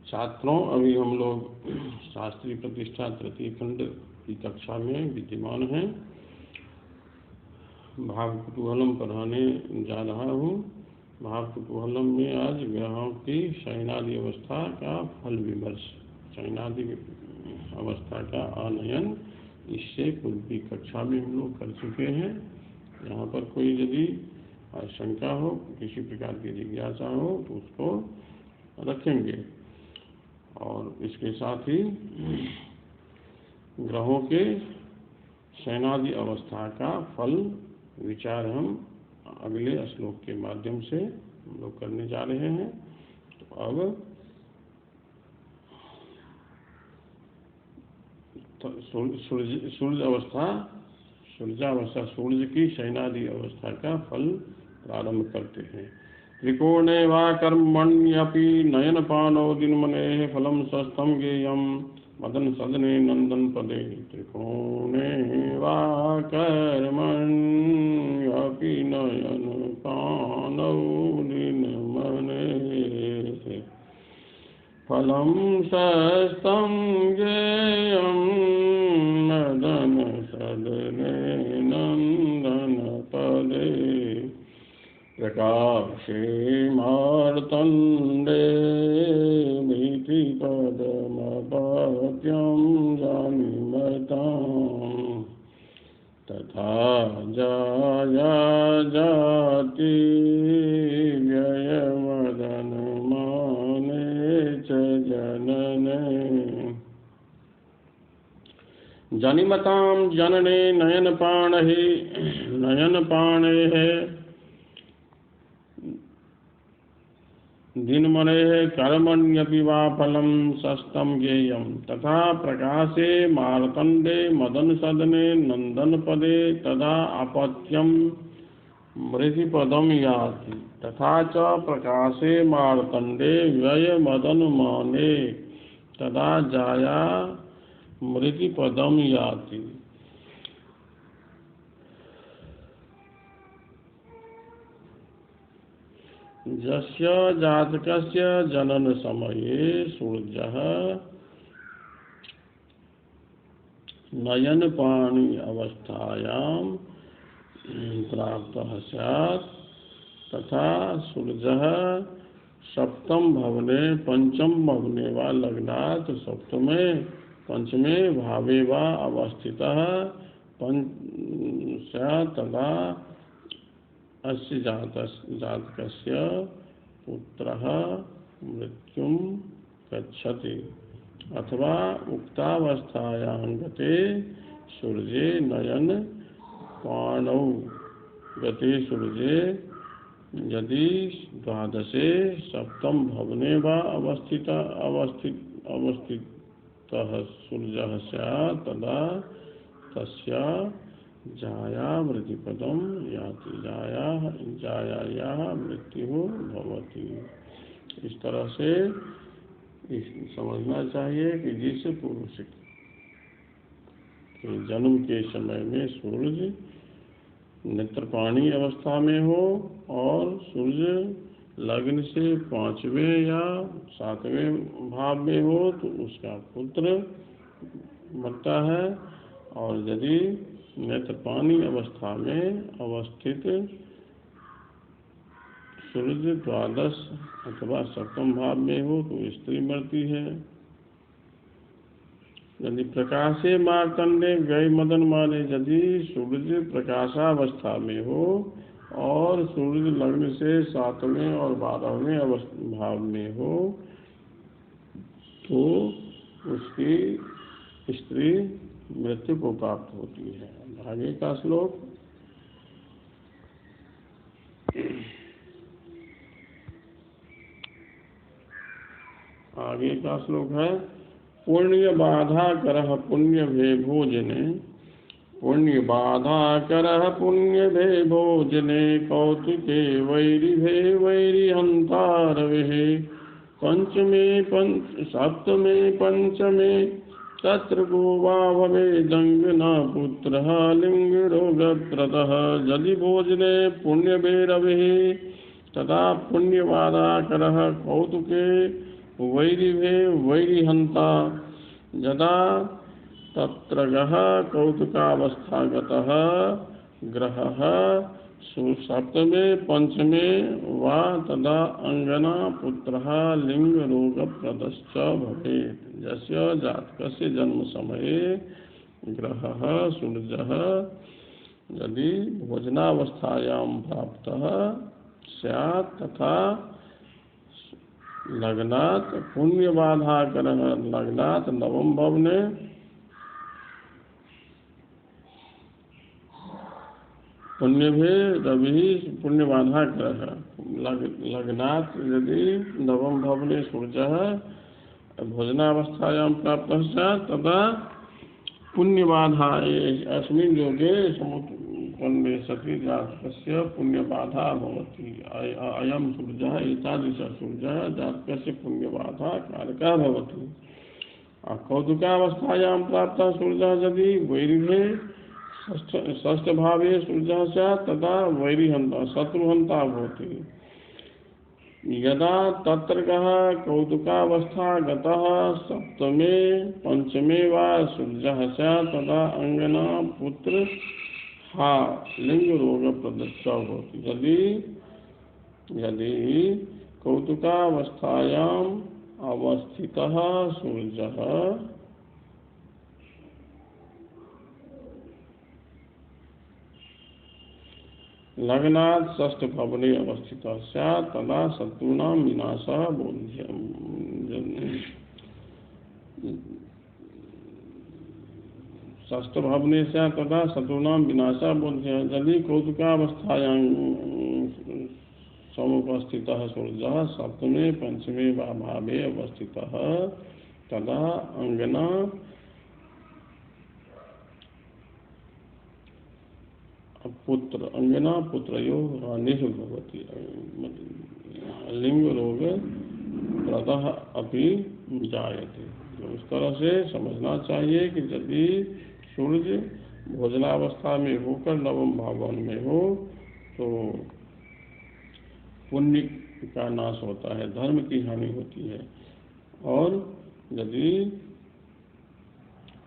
छात्रों, अभी हम लोग शास्त्रीय प्रतिष्ठा तृतीय खंड की कक्षा में विद्यमान हैं। भाव कुतूहलम पढ़ाने जा रहा हूँ। भाव कुतूहलम में आज ग्रहों की शयनादि अवस्था का फल विमर्श, शयनादि अवस्था का आनयन, इससे पूर्व की कक्षा में हम लोग कर चुके हैं। यहाँ पर कोई यदि आशंका हो, किसी प्रकार की जिज्ञासा हो तो उसको रखेंगे। और इसके साथ ही ग्रहों के शयनादि अवस्था का फल विचार हम अगले श्लोक के माध्यम से हम लोग करने जा रहे हैं। तो अब सूर्य की शयनादि अवस्था का फल प्रारंभ करते हैं। त्रिकोणे वा कर्मण्यपि नयनपानौ दिनमनेः फलं सस्तं ज्ञेयं मदन सदने नंदन पदे। त्रिकोणे वा कर्मण्यपि नयनपानौ दिनमनेः फलं सस्तं ज्ञेयं मदन सदने नंदन पदे। प्रकाशे मार्तण्डे भीतिपदमपत्यं जानीमताम् तथा जाया जाति व्ययमदनमाने च जनने। जनिमतां जनने नयनपाणेः दिनमनेः कर्मण्यपि वा फलं सस्तं ज्ञेयं तथा प्रकाशे मार्तण्डे मदन सदने नंदन पदे तदा अपत्यं मृतिपदं याति। तथा च प्रकाशे मार्तण्डे व्यय मदन माने तदा जाया मृतिपदं याति। यस्य जातकस्य जनन समये सूर्यः नयनपाणि अवस्थायां प्राप्तः स्यात् तथा सूर्यः सप्तम भवने पंचम भवने वा लग्नात् सप्तमे पंचमे भावे वा अवस्थितः स्यात् तदा अस्य जातकस्य पुत्रः मृत्युं गच्छति। अथवा उक्तावस्थायां गते सूर्ये नयन पाणौ गते सूर्ये यदि द्वादशे सप्तम भवने वा अवस्थितः सूर्यः स्यात् तदा तस्य जाया मृतिपदं याति। जायायाः मृत्यु भवति। इस तरह से समझना चाहिए कि जिस पुरुष के जन्म के समय में सूर्य नेत्रपाणी अवस्था में हो और सूर्य लग्न से 5वें या 7वें भाव में हो तो उसका पुत्र मरता है। और यदि नेत्रपाणी अवस्था में अवस्थित सूर्य द्वादश अथवा सप्तम भाव में हो तो स्त्री मरती है। यदि प्रकाशे मार्तण्डे व्यय मदन माने, यदि सूर्य प्रकाशावस्था में हो और सूर्य लग्न से 7वें और 12वें भाव में हो तो उसकी स्त्री मृत्यु को प्राप्त होती है। आगे का श्लोक। आगे का श्लोक है पुण्य बाधा करह पुण्य भे भोजने। पुण्य बाधा करह पुण्य भे भोजने कौतुके वैरि भे वैरि हंतारवे। पंचमे सप्तमे पंचमे तत्र गोवा भवेदंगना पुत्रः लिंगरोगत्रतः। यदि भोजने पुण्यभेरवे तदा पुण्यवादाकरः कौतुके वैरिभे वैरिहन्ता यदा तत्र गः कौतुकावस्थागतः ग्रहः सप्तमे पंचमे वा तदा अंगना पुत्रः लिंगरोगप्रदश्च भवेत्। यस्य जातकस्य जन्म समये ग्रहः सूर्यः यदि भोजनावस्थायां प्राप्तः स्यात् तथा लग्नात् पुण्यबाधाकरः लग्नात् नवम भवने पुण्यभे रवि पुण्यबाधा ग्रह लग्नात् यदि नवम भवने सूर्यः भोजनावस्थायां प्राप्तः स्यात् तदा पुण्यबाधा अस्मिन् योगे समुत्पन्ने सति जातकस्य पुण्यबाधा भवति। अयं सूर्यः एतादृशः सूर्यः जातकस्य पुण्यबाधा कारकः भवति। कौतुकावस्थायां प्राप्तः सूर्यः यदि वैरिभे षष्ठ भावे सूर्यः स्यात् तदा वैरिहन्ता शत्रुहन्ता भवति। यदा तत्र गः कौतुकावस्था गतः सप्तमे पंचमे वा सूर्यः स्यात् तदा अंगना पुत्र हा लिंग रोग प्रदश्च भवति। यदि कौतुकावस्थायाम् अवस्थितः सूर्यः लग्नात् षष्ठ भवने अवस्थितः स्यात् तदा शत्रूणां विनाशः बोध्यः। षष्ठ भवने स्यात् तदा शत्रूणां विनाशः बोध्यः। यदि कौतुकावस्थायां समुपस्थितः सूर्यः सप्तमे पंचमे वा भावे अवस्थितः तदा अंगना पुत्रयोः हानिः भवति। लिंग रोग प्रदः अपि जायते। तो इस तरह से समझना चाहिए कि यदि सूर्य भोजनावस्था में होकर नवम भवन में हो तो पुण्य का नाश होता है, धर्म की हानि होती है। और यदि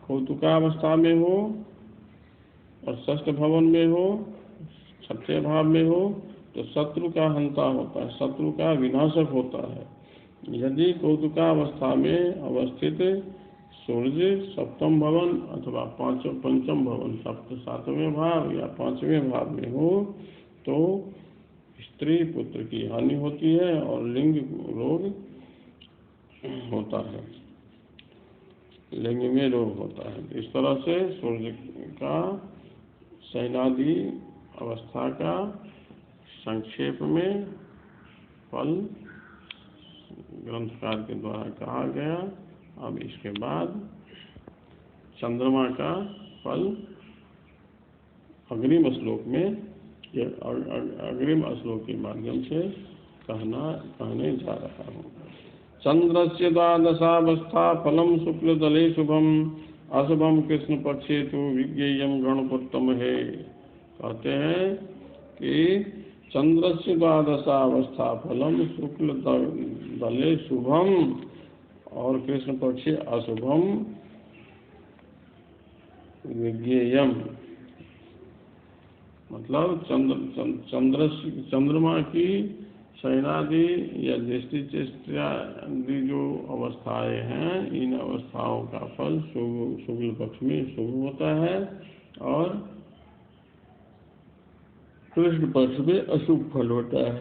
कौतुकावस्था में हो और षष्ठ भवन में हो, छठे भाव में हो तो शत्रु का हंता होता है, शत्रु का विनाशक होता है। यदि कौतुकावस्था में अवस्थित सूर्य सप्तम भवन अथवा पंचम भवन सातवें भाव या पांचवें भाव में हो तो स्त्री पुत्र की हानि होती है और लिंग रोग होता है, लिंग में रोग होता है। इस तरह से सूर्य का शयनादि अवस्था का संक्षेप में फल ग्रंथकार के द्वारा कहा गया। अब इसके बाद चंद्रमा का फल अग्रिम श्लोक में अग्रिम श्लोक के माध्यम से कहने जा रहा हूँ। चंद्रस्य द्वादशावस्था फलम शुक्ल दले शुभम अशुभम कृष्ण पक्षे तो विज्ञेयम गणपोत्तम है। कहते हैं कि चंद्रस्य द्वादशावस्था फलम शुक्ल दले शुभम और कृष्ण पक्षे अशुभम विज्ञेयम, मतलब चंद्रमा की शयनादि या दृष्टि चेष्टादि जो अवस्थाएं हैं, इन अवस्थाओं का फल शुक्ल पक्ष में शुभ होता है और कृष्ण पक्ष में अशुभ फल होता है।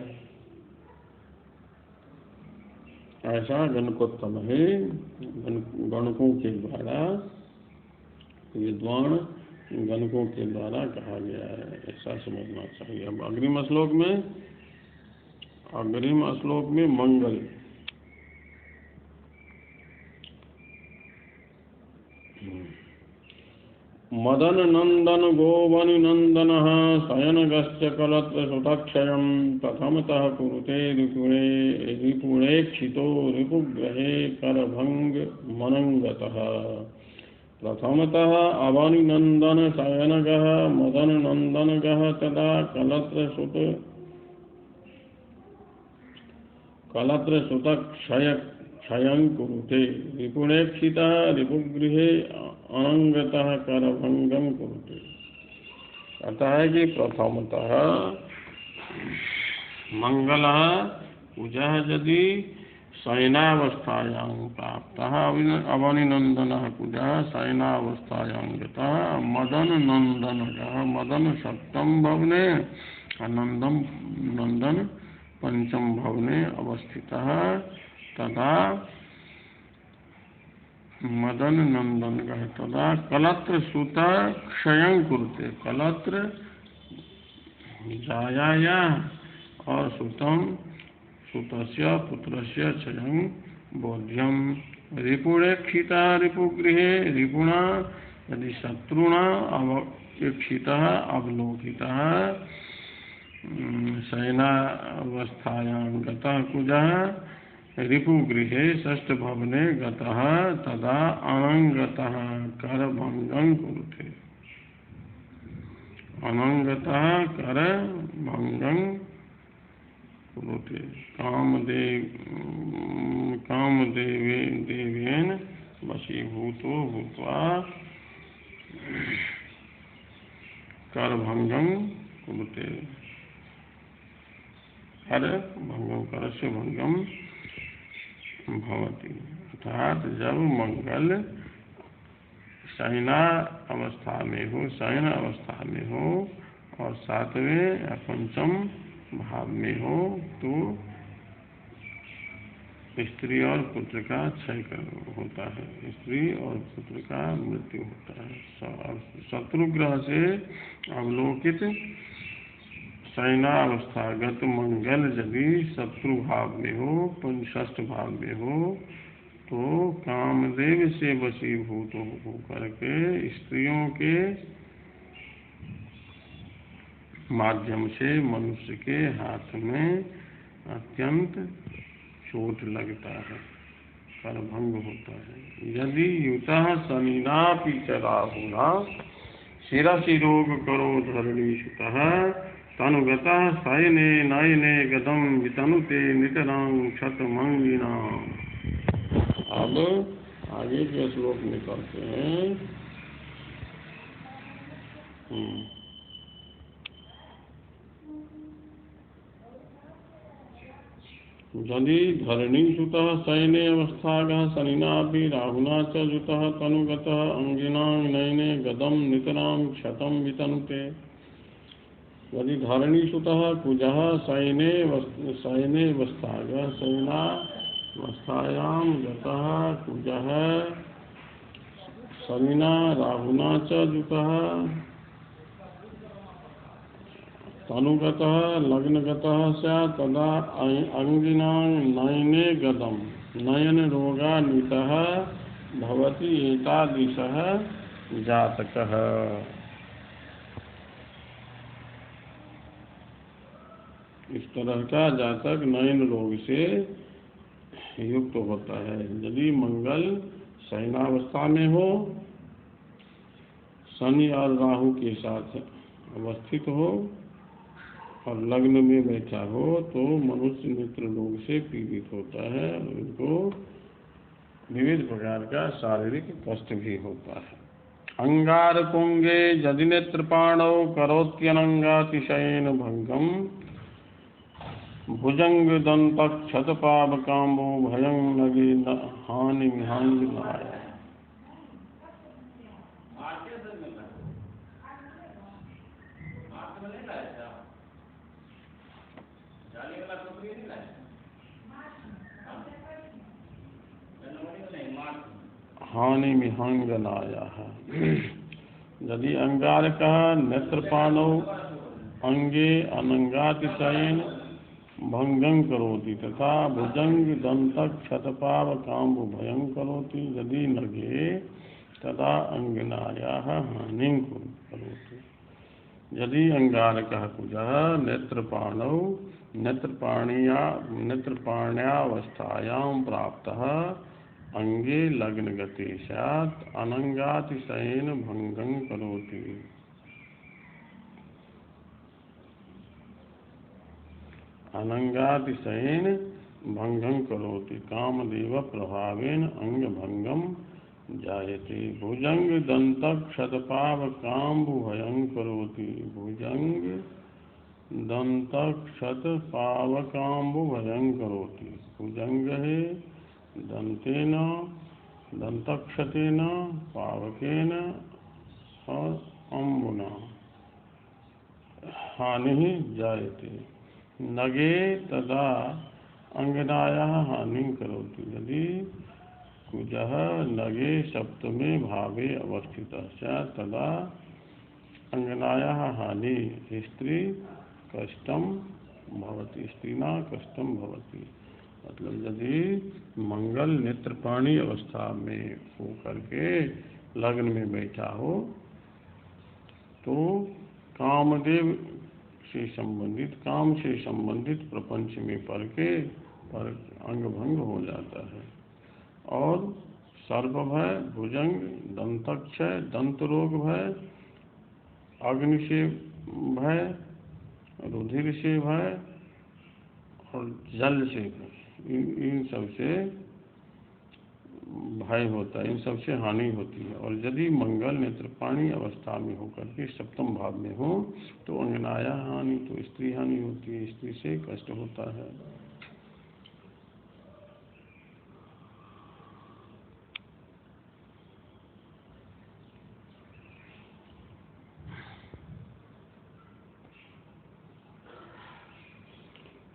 ऐसा गणकोत्तम है, गणकों के द्वारा, विद्वान गणकों के द्वारा कहा गया है, ऐसा समझना चाहिए। अब अग्रिम श्लोक में मंगल। मदन नंदन गोवनि नंदन शयनगस्य कलत्र सुतक्षयं प्रथमतः कुरुते रिपुणेक्षितो रिपुग्रहे करभंग मनंगतः। प्रथमतः अवनिनंदन शयनगः मदन नंदनगः तदा कलत्र सुतक्षय क्षयं कुरुते रिपुणेक्षितः रिपुगृहे अनंगतः करभंगं कुरुते। कहता है कि प्रथमतः मंगलः कुजः यदि शयनावस्थायां प्राप्तः अवनिनन्दनः कुजः शयनावस्थायां गतः मदननन्दनकः मदन सप्तम भवने नंदन नंदन पंचम भवने अवस्थितः तथा मदन नंदन तथा कलत्र सुत क्षयं कुरुते। कलत्र जायाया और सुतम सुतस्य पुत्रस्य क्षयं बोध्यम। रिपुणेक्षिता रिपुगृहे रिपुणा यदि शत्रुणा अवेक्षितः अवलोकितः शयनावस्थायां गतः कुजः रिपुगृहे षष्ठभवने गतः तदा अनंगतः करभंगं कुरुते। अनंगतः करभंगं कुरुते। कामदेवेन वशीभूतो भूत्वा करभंगं कुरुते। करभंगं करस्य भंगं भवति। अर्थात जब मंगल शयना अवस्था में हो शयन अवस्था में हो और सातवें या पंचम भाव में हो तो स्त्री और पुत्र का क्षय होता है। स्त्री और पुत्र का मृत्यु होता है। शत्रुग्रह से अवलोकित शयनावस्थागत मंगल यदि शत्रु भाव में हो षष्ठ भाव में हो तो कामदेव से वशीभूत होकर के स्त्रियों के माध्यम से मनुष्य के हाथ में अत्यंत चोट लगता है, करभंग होता है। यदि युतः शनिनापि च राहुना शिरसि रोग करो धरणीसुतः तनुगतः शयने नयने गदं वितनुते नितरां क्षतमंगिनाम्। अब आगे के श्लोक में करते हैं। यदि धरणीसुतः शयने अवस्थागः शनिनापि राहुना च युतः तनुगतः अंगिनां नयने गदं नितरां क्षतं वितनुते। यदि धरणीसुतः कुजः शयने अवस्थागः शयनावस्थायां गतः कुजः शनिना राहुना च युतः तनुगतः लग्नगतः स्यात् तदा अंगिनां नयने गदं नयन रोगान्वितः भवति एतादृशः जातकः। इस तरह का जातक नयन रोग से युक्त होता है। यदि मंगल शयनावस्था में हो शनि और राहु के साथ अवस्थित हो और लग्न में बैठा हो तो मनुष्य नेत्र रोग से पीड़ित होता है। उनको विविध प्रकार का शारीरिक कष्ट भी होता है। अंगारकुंगे यदि नेत्रपाणौ करोत्यनंगातिशयेन भंगम भुजंग दंतक क्षतपावकाम्बो भयं नगे हानि विहांग नाय। हानि विहंगनाया। यदि अंगारकः नेत्रपाणौ अंगे अनंगातिशयेन भंगं करोति तथा भुजंग दंतक क्षतपावकाम्बो भयं करोति यदि नगे तदा अंगनायाः हानिं करोति। यदि अंगारकः कुजः नेत्रपाणौ नेत्रपाण्यावस्थायां प्राप्तः अंगे लग्नगते स्यात् अनंगातिशयेन भंगं करोति। अनंगातिशयेन भंगं करोति कामदेव प्रभावेन अंगभंगम जायते भुजंग दंतक्षतपावकाम्बुभयं करोति भुजंग दंतक्षतपावकाम्बुभयं करोति भुजंग है दंतेन दंतक्षतेन पावकेन और अम्बुना हानि जायते नगे तदा अंगनायाः हानिं करोति यदि कुजः नगे सप्तमे भावे अवस्थितः स्यात् तदा अंगनायाः हानि स्त्री कष्टम भवति स्त्रीणा कष्टम भवति मतलब यदि मंगल नेत्रपाणी अवस्था में होकर के लग्न में बैठा हो तो कामदेव से संबंधित काम से संबंधित प्रपंच में पर अंग भंग हो जाता है और सर्प भय भुजंग दंतक्षय दंत रोग भय अग्नि से भय रुधिर से भय और जल से इन सब से भय होता है इन सब से हानि होती है और यदि मंगल नेत्रपाणी अवस्था में होकर के सप्तम भाव में हो तो अंगनाया हानि तो स्त्री हानि होती है स्त्री से कष्ट होता है।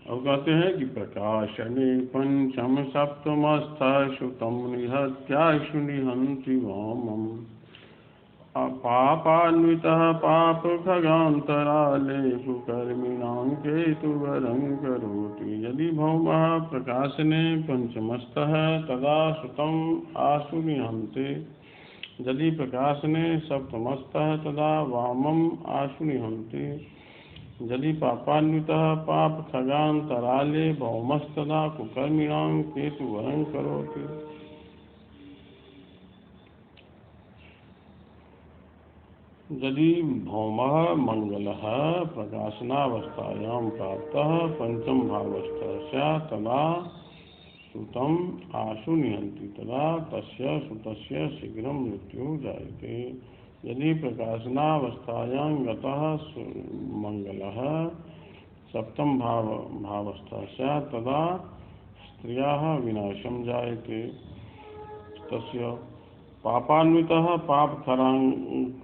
अब कहते हैं कि प्रकाशने पंचम सप्तमस्थ श्रुतम निहत्याशु निहंति वामम पापान्वितः पाप खगांतराले कुकर्मिणां केतुवरं करोति यदि भौमः प्रकाशने पंचमस्तः तदा श्रुतम आशु निहन्ते यदि प्रकाशने सप्तमस्तः तदा वामम आशु निहन्ते यदि पापान्वितः पाप खगांतराले भौमस्तदा कुकर्मिणां केतुवरं करोति यदि भौमः मंगलः प्रकाशनावस्थायां प्राप्तः पंचम भावस्थः स्यात् तदा श्रुतम् आशु निहन्ति तदा तस्य श्रुतस्य शीघ्रं मृत्युः जायते यदि प्रकाशनावस्थायां गतः मंगलः सप्तम भावस्थः स्यात् तदा स्त्रियाः विनाशं जायते तस्य पापान्वितः पाप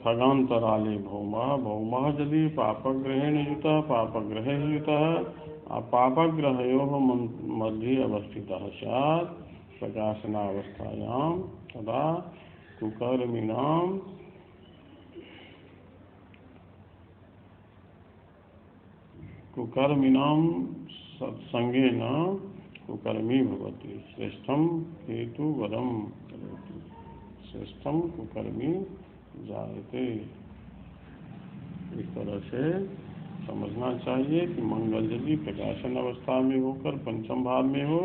खगांतराले भौमः यदि पापग्रहेण युतः पापग्रहे युतः पापग्रहयोः मध्ये अवस्थितः स्यात् प्रकाशनावस्थायां तदा कुकर्मिणां सत्संगेन कुकर्मी भवति श्रेष्ठं केतुवरं करोति श्रेष्ठम कुकर्मी जायते। इस तरह से समझना चाहिए कि मंगल यदि प्रकाशन अवस्था में होकर पंचम भाव में हो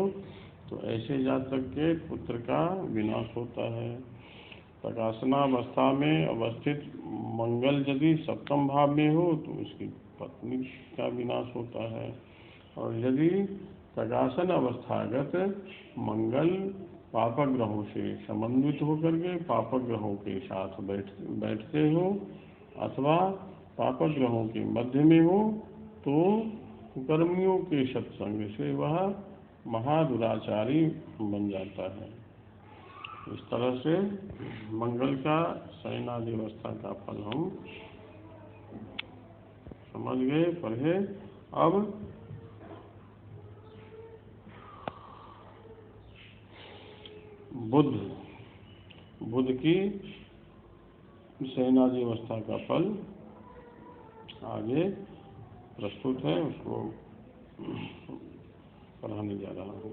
तो ऐसे जातक के पुत्र का विनाश होता है। प्रकाशनावस्था में अवस्थित मंगल यदि सप्तम भाव में हो तो उसकी पत्नी का विनाश होता है और यदि प्रकाशन अवस्थागत मंगल पापग्रहों से समन्वित होकर के पापग्रहों के साथ बैठते हो अथवा पापग्रहों के मध्य में हो तो कुकर्मियों के सत्संग से वह महादुराचारी बन जाता है। इस तरह से मंगल का शयनादि अवस्था का फल हम समझ गए पढ़े। अब बुध की शयनादि अवस्था का फल आगे प्रस्तुत है उसको पढ़ाने जा रहा हूँ।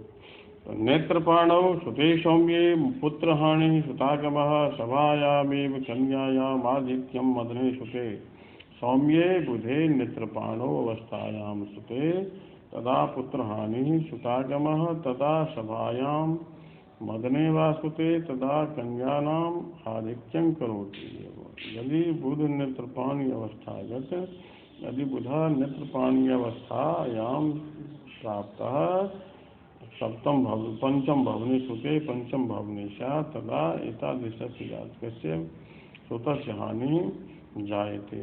नेत्रपाणौ सुते सौम्ये पुत्रहानि सुतागमः सभायामेव कन्यायामादित्यं मदने सुते सौम्ये बुधे नेत्रपाणौ अवस्थायां सुते तदा पुत्रहानि सुतागमः तदा सभायां मदने वासुते तदा कन्यानाम आधिक्यं करोति। यदि बुध नेत्रपाणी अवस्थागत यदि बुध नेत्रपाणी अवस्थायां प्राप्तः पंचम भवने सुते पंचम भवने स्यात् तदा एतादृशस्य जातकस्य सुतस्य हानि जायते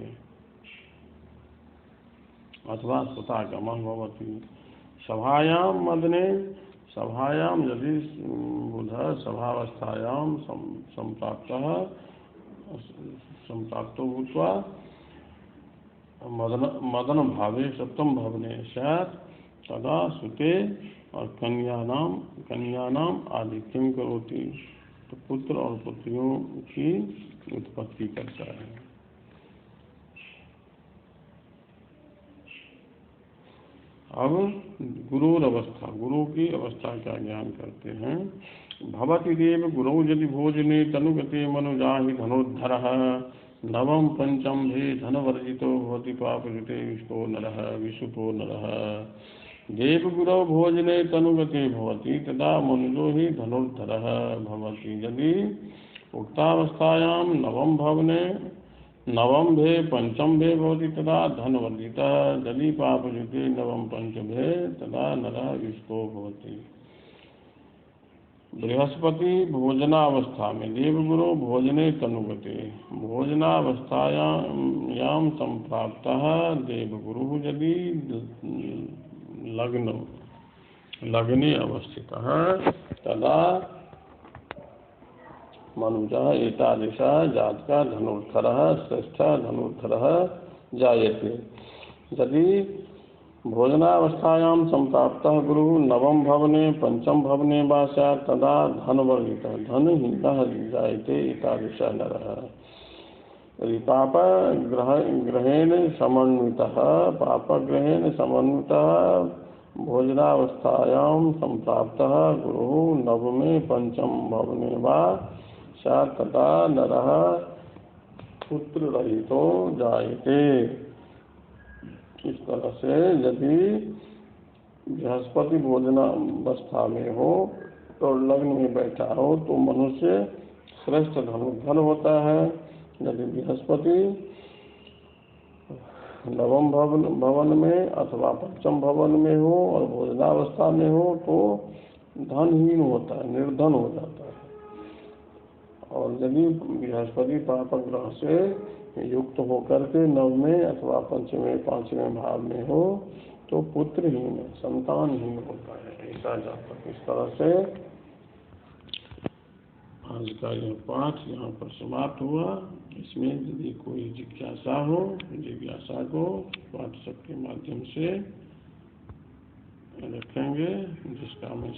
अथवा सुतागमः भवति। सभायां मदने सभायां यदि बुधः सभावस्थायां संप्राप्तो भूत्वा मदन भावे सप्तम भवने स्यात् तदा सुते और कन्यानाम आधिक्यम करोति, तो पुत्र और पुत्रियों की उत्पत्ति करता है। अब गुरुर अवस्था, गुरु की अवस्था का ज्ञान करते हैं। भवति देव गुरु यदि भोजने तनुगते मनुजाहि धनोद्धरः नवम पंचम भी धनवर्जितो भवति पापयुते विशुपो नरः। देवगुरौ भोजने तनुगते भवति तदा मनुजो ही धनुर्धरः भवति। यदि उक्तावस्थायां नवम भे पंचम भे भवति तदा धनवर्जितः। यदि पापयुते नवम पंचभे तदा नरः विशुपो भवति। बृहस्पति भोजनावस्था में देवगुरु भोजने तनुगते, भोजनावस्थायां संप्राप्तः देवगुरु यदि लग्ने अवस्थितः तदा मनुजः एतादृशः जातकः धनुर्धरः श्रेष्ठः धनुर्धरः जायते। यदि भोजनावस्थायां संप्राप्तः गुरु नवम भवने पंचम भवने वा स्यात् तदा धनवर्जितः धनहीनः जायते एतादृशः नरः। यदि पापग्रहेण समन्वितः भोजनावस्थायां संप्राप्तः गुरुः नवमे पंचम भवने वा स्यात् तदा नरः पुत्ररहितो जायते। इस तरह से यदि बृहस्पति भोजनावस्था में हो तो लग्न में बैठा हो तो मनुष्य श्रेष्ठ धनुर्धर होता है। यदि बृहस्पति नवम भवन में अथवा पंचम भवन में हो और भोजनावस्था में हो तो धनहीन होता है, निर्धन हो जाता है। और यदि बृहस्पति पापक ग्रह से युक्त होकर के नवमे अथवा पंचमे पांचवें भाव में हो तो पुत्रहीन संतानहीन होता है, ऐसा जातक। इस तरह से आज का यह पाठ यहाँ पर समाप्त हुआ। इसमें यदि कोई जिज्ञासा हो, जिज्ञासा को व्हाट्सएप के माध्यम से रखेंगे, जिसका मैं